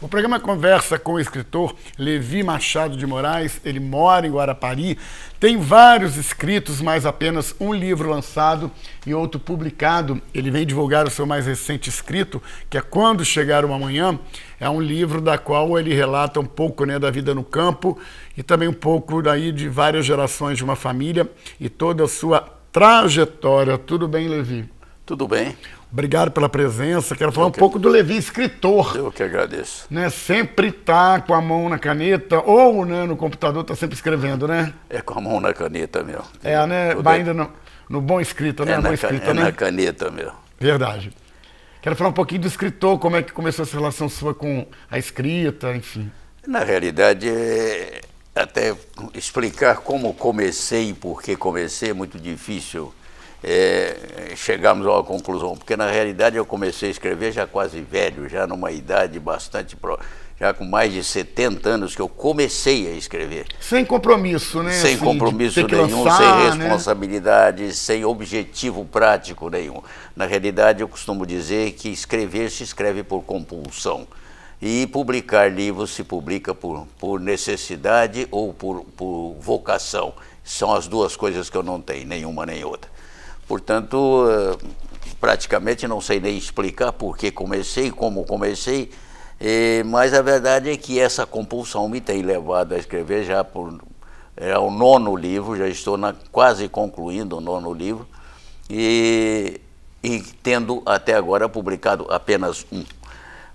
O programa conversa com o escritor Levi Machado de Moraes. Ele mora em Guarapari, tem vários escritos, mas apenas um livro lançado e outro publicado. Ele vem divulgar o seu mais recente escrito, que é Quando Chegar o Amanhã. É um livro da qual ele relata um pouco, né, da vida no campo e também um pouco daí de várias gerações de uma família e toda a sua trajetória. Tudo bem, Levi? Tudo bem. Obrigado pela presença. Quero falar um pouco do Levi, escritor. Eu que agradeço. Né? Sempre tá com a mão na caneta ou, né, no computador, tá sempre escrevendo, né? É com a mão na caneta, meu. É, né? Vai ainda no bom escrita, né? É na caneta, meu. Verdade. Quero falar um pouquinho do escritor, como é que começou essa relação sua com a escrita, enfim. Na realidade, até explicar como comecei e por que comecei é muito difícil. Chegamos a uma conclusão, porque na realidade eu comecei a escrever já quase velho, já numa idade bastante já com mais de 70 anos que eu comecei a escrever. Sem compromisso, né? Sem assim, compromisso nenhum, lançar, sem responsabilidade, né? Sem objetivo prático nenhum. Na realidade eu costumo dizer que escrever se escreve por compulsão. E publicar livros se publica por necessidade ou por vocação. São as duas coisas que eu não tenho, nenhuma nem outra. Portanto, praticamente não sei nem explicar por que comecei, como comecei, mas a verdade é que essa compulsão me tem levado a escrever já é o 9º livro, já estou quase concluindo o 9º livro, e tendo até agora publicado apenas um,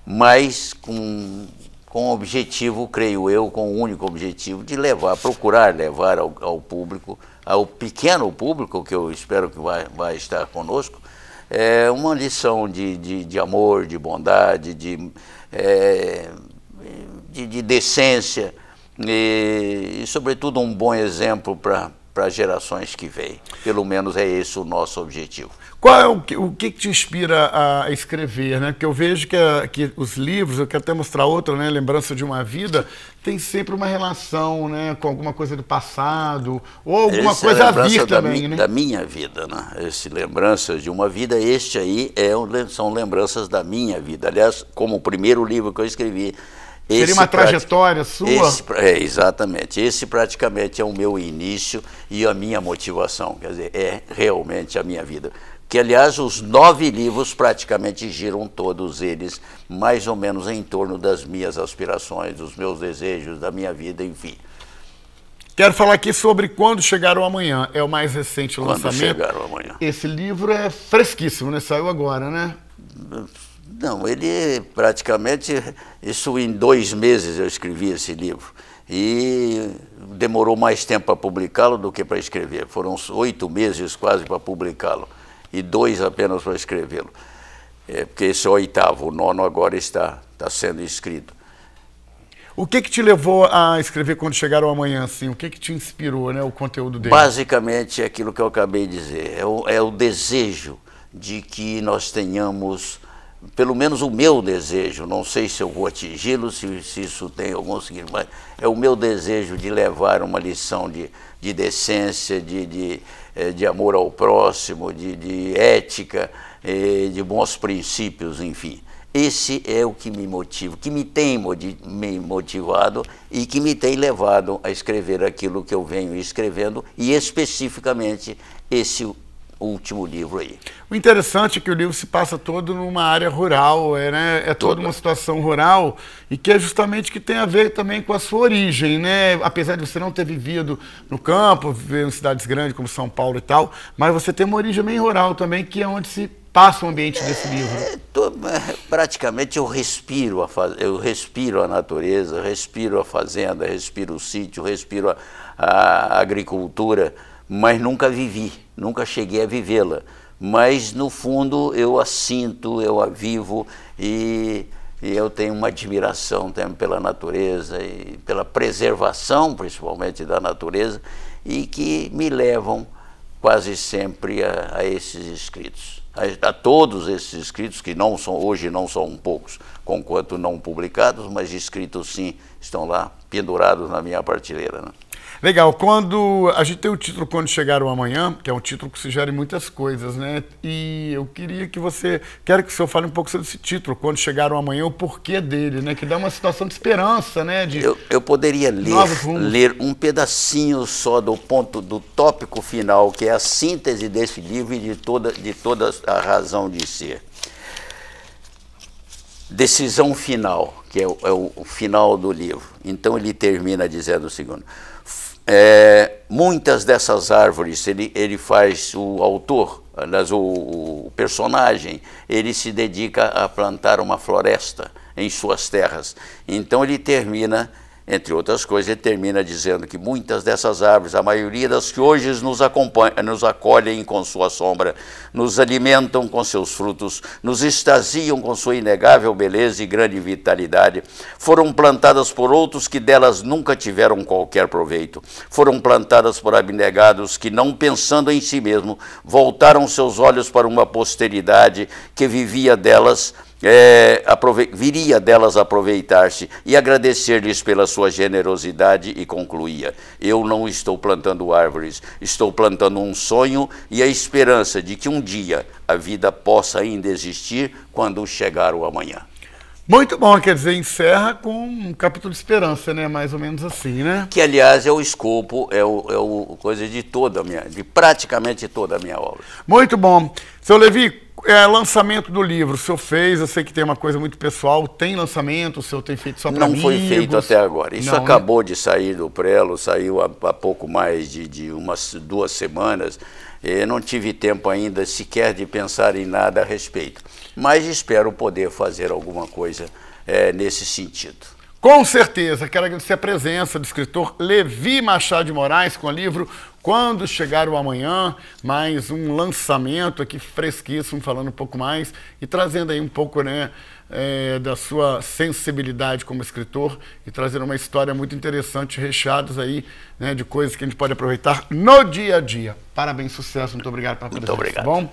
mas com o objetivo, creio eu, com o único objetivo de procurar levar ao público, ao pequeno público, que eu espero que vai estar conosco, uma lição de amor, de bondade, de decência e, sobretudo, um bom exemplo para as gerações que vêm. Pelo menos é esse o nosso objetivo. Qual é o que te inspira a escrever, né? Porque eu vejo que os livros, eu quero até mostrar outro, né? Lembrança de uma Vida, tem sempre uma relação, né, com alguma coisa do passado, ou alguma coisa a vir também, né? Da minha vida, né? Lembranças de uma Vida, este aí são lembranças da minha vida. Aliás, como o primeiro livro que eu escrevi. Seria uma trajetória sua? Exatamente. Esse praticamente é o meu início e a minha motivação. Quer dizer, é realmente a minha vida. Que, aliás, os 9 livros praticamente giram todos eles mais ou menos em torno das minhas aspirações, dos meus desejos, da minha vida, enfim. Quero falar aqui sobre Quando Chegar o Amanhã. É o mais recente lançamento. Quando Chegar o Amanhã. Esse livro é fresquíssimo, né? Saiu agora, né? Não, ele praticamente, isso em 2 meses eu escrevi esse livro. E demorou mais tempo para publicá-lo do que para escrever. Foram 8 meses quase para publicá-lo. E 2 apenas para escrevê-lo. Porque esse é o 8º, o 9º agora está sendo escrito. O que te levou a escrever Quando Chegar o Amanhã, assim? O que te inspirou, né, o conteúdo dele? Basicamente é aquilo que eu acabei de dizer, é o desejo de que nós tenhamos, pelo menos o meu desejo, não sei se eu vou atingi-lo, se isso tem algum sentido, mas é o meu desejo de levar uma lição de decência, de amor ao próximo, de ética, de bons princípios, enfim. Esse é o que me motiva, que me tem me motivado e que me tem levado a escrever aquilo que eu venho escrevendo e especificamente esse último livro aí. O interessante é que o livro se passa todo numa área rural, né? É toda uma situação rural e que é justamente que tem a ver também com a sua origem, né? Apesar de você não ter vivido no campo, viver em cidades grandes como São Paulo e tal, mas você tem uma origem bem rural também, que é onde se passa o ambiente desse livro. Praticamente eu respiro a natureza, eu respiro a fazenda, respiro o sítio, respiro a agricultura, mas nunca vivi, nunca cheguei a vivê-la. Mas, no fundo, eu a sinto, eu a vivo e eu tenho uma admiração também pela natureza e pela preservação, principalmente, da natureza, e que me levam quase sempre a esses escritos. A todos esses escritos, que hoje não são poucos, conquanto não publicados, mas escritos sim, estão lá pendurados na minha prateleira, né? Legal, quando a gente tem o título Quando Chegar o Amanhã, que é um título que sugere muitas coisas, né? E eu quero que o senhor fale um pouco sobre esse título, Quando Chegar o Amanhã, o porquê dele, né? Que dá uma situação de esperança, né? Eu poderia ler um pedacinho só do tópico final, que é a síntese desse livro e de toda a razão de ser. Decisão final, que é o final do livro. Então ele termina dizendo o seguinte: muitas dessas árvores, ele faz, o autor, aliás, o personagem, ele se dedica a plantar uma floresta em suas terras. Então ele termina, entre outras coisas, ele termina dizendo que muitas dessas árvores, a maioria das que hoje nos acolhem com sua sombra, nos alimentam com seus frutos, nos extasiam com sua inegável beleza e grande vitalidade, foram plantadas por outros que delas nunca tiveram qualquer proveito. Foram plantadas por abnegados que, não pensando em si mesmo, voltaram seus olhos para uma posteridade que viria delas aproveitar-se e agradecer-lhes pela sua generosidade, e concluía: eu não estou plantando árvores, estou plantando um sonho e a esperança de que um dia a vida possa ainda existir quando chegar o amanhã. Muito bom, quer dizer, encerra com um capítulo de esperança, né? Mais ou menos assim, né? Que, aliás, é o escopo, coisa de praticamente toda a minha obra. Muito bom. Seu Levi, lançamento do livro, o senhor fez, eu sei que tem uma coisa muito pessoal, tem lançamento, o senhor tem feito só para amigos? Não foi feito até agora. Isso acabou de sair do prelo, saiu há pouco mais de umas 2 semanas. Eu não tive tempo ainda sequer de pensar em nada a respeito, mas espero poder fazer alguma coisa nesse sentido. Com certeza, quero agradecer a presença do escritor Levi Machado de Moraes com o livro Quando Chegar o Amanhã, mais um lançamento aqui fresquíssimo, falando um pouco mais e trazendo aí um pouco, né, da sua sensibilidade como escritor e trazendo uma história muito interessante, recheadas aí, né, de coisas que a gente pode aproveitar no dia a dia. Parabéns, sucesso, muito obrigado pela presença. Muito obrigado. Tá bom?